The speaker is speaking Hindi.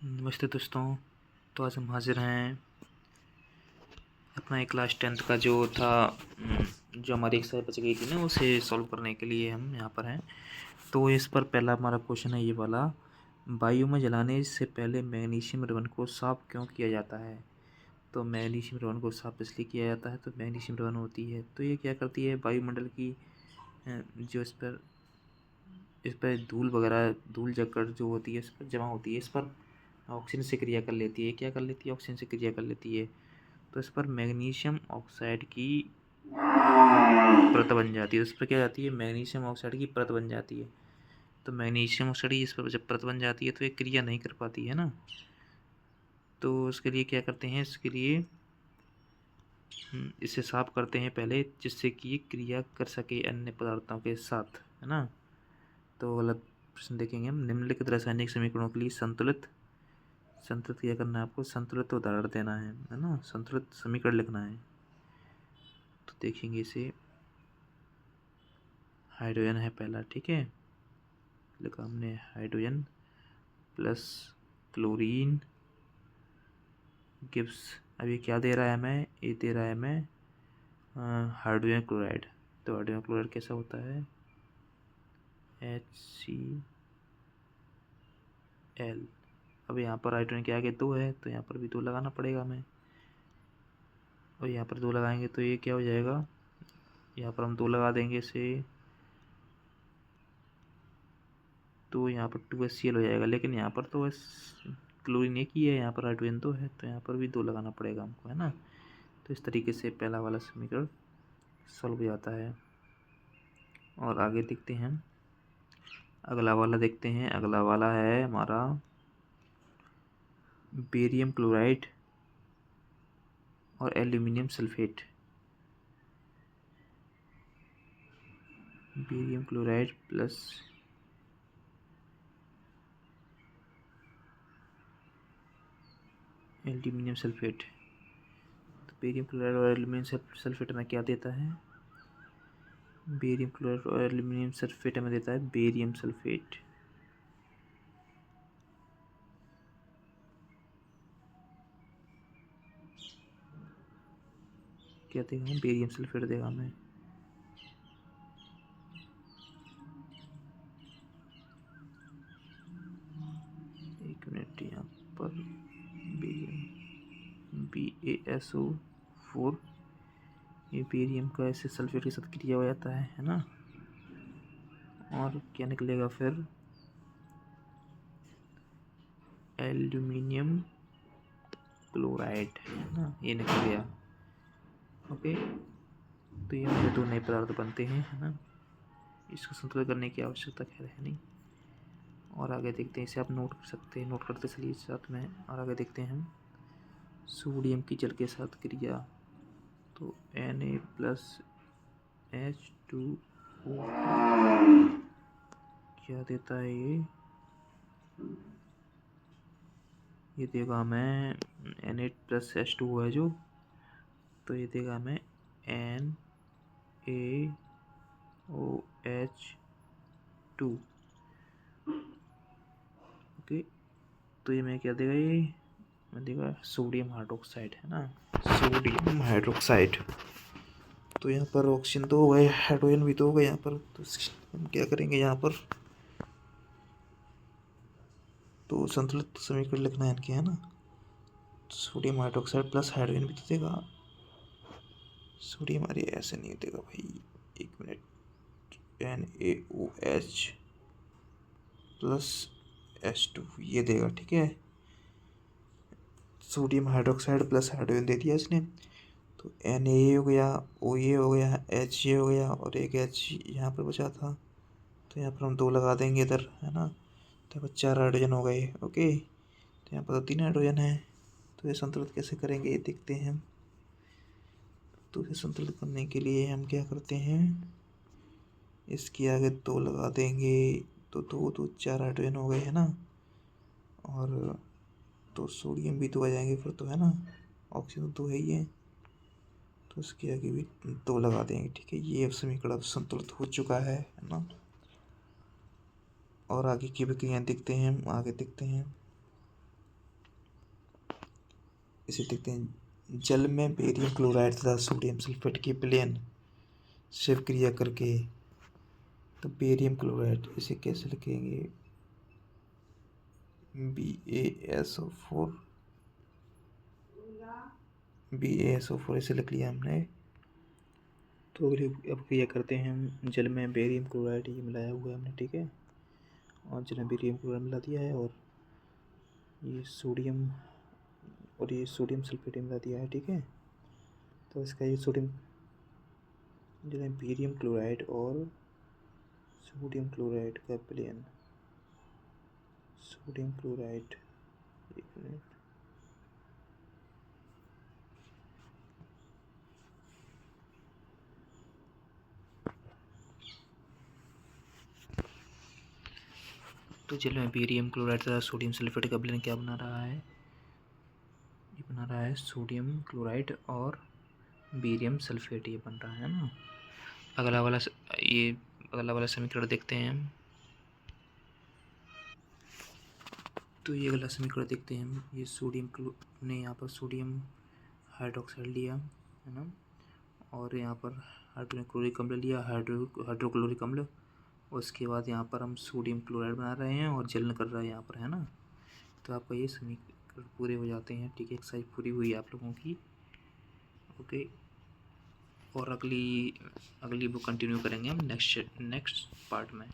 नमस्ते दोस्तों। तो आज हम हाजिर हैं अपना एक क्लास 10th का जो था जो हमारी एक्सरसाइज बच गई थी ना, उसे सॉल्व करने के लिए हम यहाँ पर हैं। तो इस पर पहला हमारा क्वेश्चन है ये वाला, वायु में जलाने से पहले मैग्नीशियम रिबन को साफ क्यों किया जाता है। तो मैग्नीशियम रिबन को साफ इसलिए किया जाता है, तो मैग्नीशियम रिबन होती है तो ये क्या करती है, वायुमंडल की जो इस पर धूल वगैरह, धूल जकड़ जो होती है इस पर जमा होती है, इस पर ऑक्सीजन से क्रिया कर लेती है। क्या कर लेती है? ऑक्सीजन से क्रिया कर लेती है। तो इस पर मैग्नीशियम ऑक्साइड की परत बन जाती है। इस पर क्या जाती है? मैग्नीशियम ऑक्साइड की परत बन जाती है। तो मैग्नीशियम ऑक्साइड की इस पर जब परत बन जाती है तो ये क्रिया नहीं कर पाती है ना। तो उसके लिए क्या करते हैं, इसके लिए इसे साफ करते हैं पहले, जिससे कि ये क्रिया कर सके अन्य पदार्थों के साथ, है ना। तो गलत प्रश्न देखेंगे हम। निम्नलिखित रासायनिक समीकरणों के लिए संतुलित क्या करना है आपको? संतुलित उदाहरण देना है ना, संतुलित समीकरण लिखना है। तो देखेंगे इसे, हाइड्रोजन है पहला, ठीक है, लिखा हमने हाइड्रोजन प्लस क्लोरीन गिव्स, अब ये क्या दे रहा है हमें? ये दे रहा है हमें हाइड्रोजन क्लोराइड। तो हाइड्रोजन क्लोराइड कैसा होता है? HCl। अब यहाँ पर हाइड्रोजन के आगे 2 है तो यहाँ पर भी 2 लगाना पड़ेगा हमें, और यहाँ पर 2 लगाएंगे तो ये क्या हो जाएगा, यहाँ पर हम 2 लगा देंगे इसे तो यहाँ पर 2HCl हो जाएगा। लेकिन यहाँ पर तो क्लोरीन एक ही है, यहाँ पर हाइड्रोजन 2 है तो यहाँ पर भी 2 लगाना पड़ेगा हमको, है ना। तो इस तरीके से पहला वाला समीकरण सॉल्व हो जाता है। और आगे देखते हैं, अगला वाला देखते हैं। अगला वाला है हमारा बेरियम क्लोराइड और aluminium sulphate. Barium chloride plus aluminium sulphate. तो बेरियम क्लोराइड और एल्यूमिनियम सल्फेट में क्या देता है? बेरियम क्लोराइड और एल्यूमिनियम सल्फेट हमें देता है बेरियम सल्फेट। क्या देगा हमें? बेरियम सल्फेट देगा हमें। एक मिनट, यहाँ पर बेरियम BaSO4, ये बेरियम का ऐसे सल्फेट के साथ क्रिया हो जाता है ना। और क्या निकलेगा फिर? एल्यूमिनियम क्लोराइड, है ना, ये निकल गया। ओके, तो ये हमारे 2 नए पदार्थ बनते हैं, है ना। इसको संतुलित करने की आवश्यकता खैर है नहीं। और आगे देखते हैं, इसे आप नोट कर सकते हैं, नोट करते चलिए साथ में। और आगे देखते हैं हम, सोडियम की जल के साथ क्रिया, तो Na+H2O क्या देता है ये देगा हमें Na+H2O है जो, तो ये देगा हमें NaOH2। ओके, तो ये मैं क्या देगा, ये मैं देगा सोडियम हाइड्रोक्साइड, है ना, सोडियम हाइड्रोक्साइड। तो यहाँ पर ऑक्सीजन तो हो गए, हाइड्रोजन भी तो हो गए यहाँ पर। तो हम क्या करेंगे यहाँ पर, तो संतुलित समीकरण लिखना है इनके, है ना। सोडियम हाइड्रोक्साइड प्लस हाइड्रोजन भी तो देगा, सोडियम, अरे ऐसे नहीं देगा भाई, एक मिनट, NaOH प्लस H2 ये देगा, ठीक है। सोडियम हाइड्रोक्साइड प्लस हाइड्रोजन दे दिया इसने, तो Na हो गया, OA हो गया, H हो गया, और एक H यहाँ पर बचा था, तो यहाँ पर हम 2 लगा देंगे इधर, है ना। तो यहाँ पर 4 हाइड्रोजन हो गए। ओके, तो यहाँ पर तो 3 हाइड्रोजन है। तो ये संतुलित कैसे करेंगे ये देखते हैं हम। तो इसे संतुलित करने के लिए हम क्या करते हैं, इसके आगे 2 लगा देंगे, तो 2 4 हाइड्रोजन हो गए, है ना। और तो सोडियम भी 2 आ जाएंगे फिर तो, है ना, ऑक्सीजन 2 है ही है, तो इसके आगे भी 2 लगा देंगे, ठीक है। ये अब समीकरण संतुलित हो चुका है ना। और आगे की प्रक्रिया देखते हैं हम, आगे देखते हैं। इसे देखते हैं। जल में बेरियम क्लोराइड तथा सोडियम सल्फेट की विलयन शिव क्रिया करके, तो बेरियम क्लोराइड इसे कैसे लिखेंगे, BaSO4, BaSO4 इसे लिख लिया हमने। तो अगले अब क्रिया करते हैं हम। जल में बेरियम क्लोराइड ये मिलाया हुआ है हमने, ठीक है, और जल में बेरियम क्लोराइड मिला दिया है, और ये सोडियम सल्फेट मिला दिया है, ठीक है। तो इसका ये सोडियम, जल में बेरियम क्लोराइड और सोडियम क्लोराइड का विलयन, सोडियम क्लोराइड, एक मिनट, तो जल में बेरियम क्लोराइड तथा सोडियम सल्फेट का विलयन क्या बना रहा है, ये बना रहा है सोडियम क्लोराइड और बेरियम सल्फेट, ये बन रहा है ना। अगला वाला ये अगला वाला समीकरण देखते हैं हम। तो ये अगला समीकरण देखते हैं हम। ये ने यहाँ पर सोडियम हाइड्रोक्साइड लिया है ना, और यहाँ पर हाइड्रोक्लोरिक अम्ल लिया, हाइड्रोक्लोरिक अम्ल। उसके बाद यहाँ पर हम सोडियम क्लोराइड बना रहे हैं और जलन कर रहे हैं यहाँ पर, है ना। तो आपका ये समीकरण पूरे हो जाते हैं, ठीक है। एक्सरसाइज पूरी हुई आप लोगों की, ओके। और अगली बुक कंटिन्यू करेंगे हम नेक्स्ट पार्ट में।